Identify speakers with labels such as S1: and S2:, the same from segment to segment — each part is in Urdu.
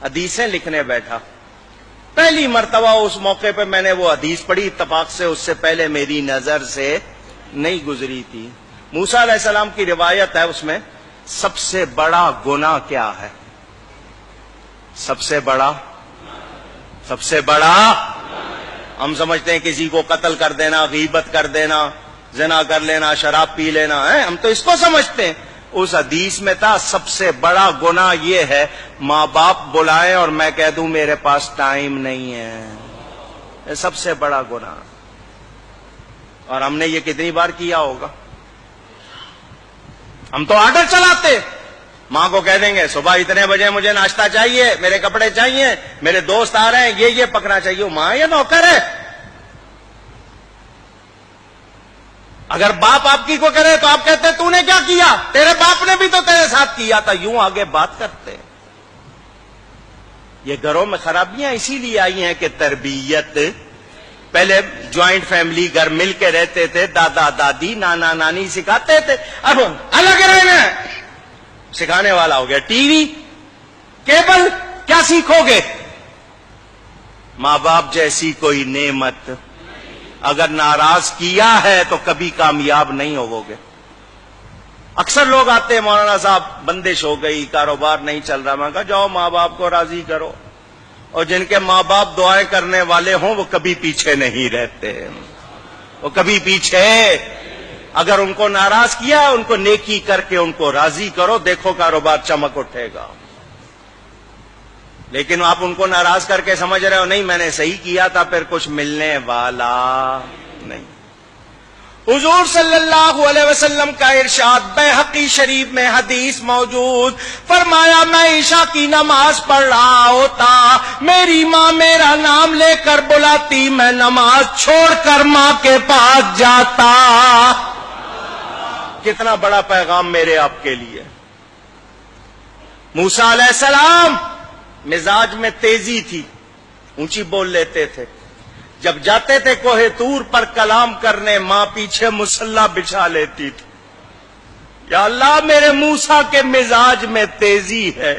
S1: حدیثیں لکھنے بیٹھا. پہلی مرتبہ اس موقع پہ میں نے وہ حدیث پڑھی، اتفاق سے اس سے پہلے میری نظر سے نہیں گزری تھی. موسیٰ علیہ السلام کی روایت ہے، اس میں سب سے بڑا گناہ کیا ہے؟ سب سے بڑا ہم سمجھتے ہیں کسی کو قتل کر دینا، غیبت کر دینا، زنا کر لینا، شراب پی لینا ہے، ہم تو اس کو سمجھتے ہیں. اس حدیث میں تھا سب سے بڑا گناہ یہ ہے ماں باپ بلائیں اور میں کہہ دوں میرے پاس ٹائم نہیں ہے. یہ سب سے بڑا گناہ. اور ہم نے یہ کتنی بار کیا ہوگا؟ ہم تو آرڈر چلاتے، ماں کو کہہ دیں گے صبح اتنے بجے مجھے ناشتہ چاہیے، میرے کپڑے چاہیے، میرے دوست آ رہے ہیں، یہ پکنا چاہیے. ماں یہ نوکر ہے. اگر باپ آپ کی کو کرے تو آپ کہتے تو نے کیا کیا؟ تیرے باپ نے بھی تو تیرے ساتھ کیا تھا. یوں آگے بات کرتے. یہ گھروں میں خرابیاں اسی لیے آئی ہیں کہ تربیت، پہلے جوائنٹ فیملی گھر مل کے رہتے تھے، دادا دادی نانا نانی سکھاتے تھے. اب الگ رہنا سکھانے والا ہو گیا ٹی وی کیبل. کیا سیکھو گے؟ ماں باپ جیسی کوئی نعمت اگر ناراض کیا ہے تو کبھی کامیاب نہیں ہوو گے. اکثر لوگ آتے ہیں مولانا صاحب بندش ہو گئی، کاروبار نہیں چل رہا. میں کہا جاؤ ماں باپ کو راضی کرو. اور جن کے ماں باپ دعائیں کرنے والے ہوں وہ کبھی پیچھے نہیں رہتے. وہ کبھی پیچھے، اگر ان کو ناراض کیا ان کو نیکی کر کے ان کو راضی کرو، دیکھو کاروبار چمک اٹھے گا. لیکن آپ ان کو ناراض کر کے سمجھ رہے ہو نہیں میں نے صحیح کیا تھا، پھر کچھ ملنے والا نہیں. حضور صلی اللہ علیہ وسلم کا ارشاد بیہقی شریف میں حدیث موجود، فرمایا میں عشاء کی نماز پڑھ رہا ہوتا، میری ماں میرا نام لے کر بلاتی، میں نماز چھوڑ کر ماں کے پاس جاتا. کتنا بڑا پیغام میرے آپ کے لیے. موسیٰ علیہ السلام مزاج میں تیزی تھی، اونچی بول لیتے تھے. جب جاتے تھے کوہ طور پر کلام کرنے، ماں پیچھے مصلی بچھا لیتی تھی. یا اللہ میرے موسیٰ کے مزاج میں تیزی ہے،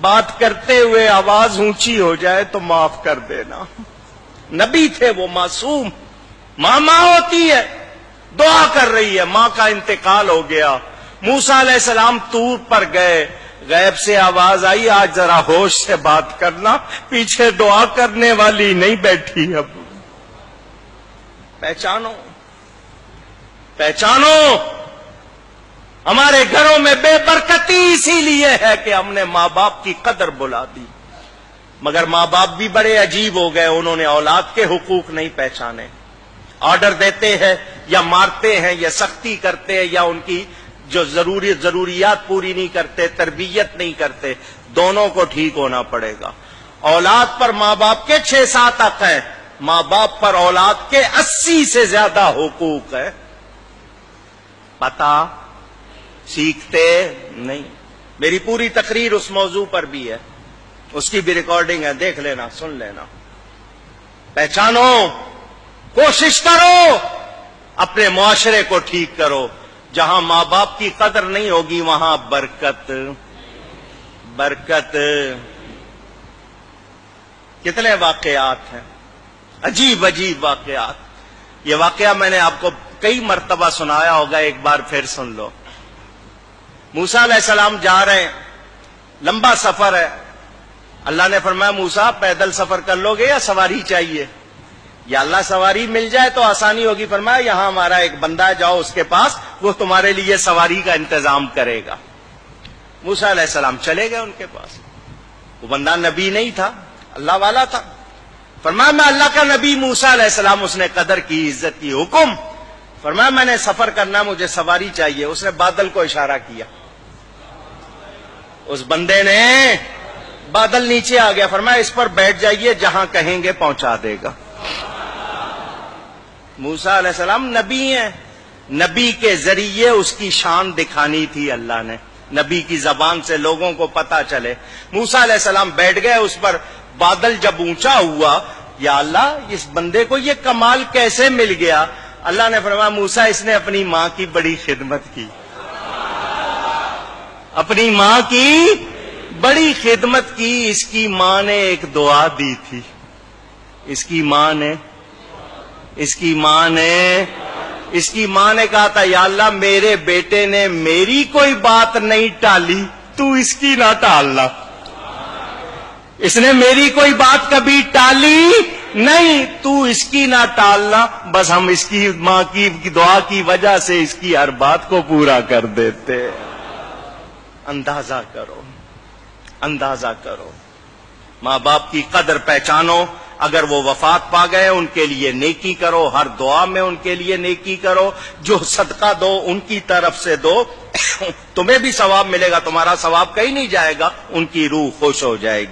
S1: بات کرتے ہوئے آواز اونچی ہو جائے تو معاف کر دینا. نبی تھے وہ، معصوم. ماں ہوتی ہے، دعا کر رہی ہے، ماں کا انتقال ہو گیا. موسیٰ علیہ السلام طور پر گئے، غیب سے آواز آئی آج ذرا ہوش سے بات کرنا، پیچھے دعا کرنے والی نہیں بیٹھی. اب پہچانو ہمارے گھروں میں بے برکتی اسی لیے ہے کہ ہم نے ماں باپ کی قدر بلا دی. مگر ماں باپ بھی بڑے عجیب ہو گئے، انہوں نے اولاد کے حقوق نہیں پہچانے. آرڈر دیتے ہیں یا مارتے ہیں یا سختی کرتے ہیں یا ان کی جو ضروریات پوری نہیں کرتے، تربیت نہیں کرتے. دونوں کو ٹھیک ہونا پڑے گا. اولاد پر ماں باپ کے 6-7 حق ہیں، ماں باپ پر اولاد کے 80 سے زیادہ حقوق ہے. پتہ سیکھتے نہیں. میری پوری تقریر اس موضوع پر بھی ہے، اس کی بھی ریکارڈنگ ہے، دیکھ لینا، سن لینا. پہچانو، کوشش کرو، اپنے معاشرے کو ٹھیک کرو. جہاں ماں باپ کی قدر نہیں ہوگی وہاں برکت. کتنے واقعات ہیں، عجیب عجیب واقعات. یہ واقعہ میں نے آپ کو کئی مرتبہ سنایا ہوگا، ایک بار پھر سن لو. موسیٰ علیہ السلام جا رہے ہیں، لمبا سفر ہے. اللہ نے فرمایا موسیٰ پیدل سفر کر لو گے یا سواری چاہیے؟ یا اللہ سواری مل جائے تو آسانی ہوگی. فرمایا یہاں ہمارا ایک بندہ ہے، جاؤ اس کے پاس، وہ تمہارے لیے سواری کا انتظام کرے گا. موسیٰ علیہ السلام چلے گئے ان کے پاس. وہ بندہ نبی نہیں تھا، اللہ والا تھا. فرمایا میں اللہ کا نبی موسیٰ علیہ السلام. اس نے قدر کی، عزت کی. حکم. فرمایا میں نے سفر کرنا، مجھے سواری چاہیے. اس نے بادل کو اشارہ کیا، اس بندے نے، بادل نیچے آ گیا. فرمایا اس پر بیٹھ جائیے، جہاں کہیں گے پہنچا دے گا. موسیٰ علیہ السلام نبی ہیں، نبی کے ذریعے اس کی شان دکھانی تھی اللہ نے، نبی کی زبان سے لوگوں کو پتا چلے. موسیٰ علیہ السلام بیٹھ گئے اس پر. بادل جب اونچا ہوا، یا اللہ اس بندے کو یہ کمال کیسے مل گیا؟ اللہ نے فرمایا موسیٰ اس نے اپنی ماں کی بڑی خدمت کی، اپنی ماں کی بڑی خدمت کی. اس کی ماں نے ایک دعا دی تھی. اس کی ماں نے کہا تھا یا اللہ میرے بیٹے نے میری کوئی بات نہیں ٹالی, تو اس کی نہ ٹالنا. اس نے میری کوئی بات کبھی ٹالی نہیں, تو اس کی نہ ٹالنا. بس ہم اس کی ماں کی دعا کی وجہ سے اس کی ہر بات کو پورا کر دیتے. اندازہ کرو. ماں باپ کی قدر پہچانو. اگر وہ وفات پا گئے ان کے لیے نیکی کرو, ہر دعا میں ان کے لیے نیکی کرو. جو صدقہ دو ان کی طرف سے دو, تمہیں بھی ثواب ملے گا, تمہارا ثواب کہیں نہیں جائے گا, ان کی روح خوش ہو جائے گی.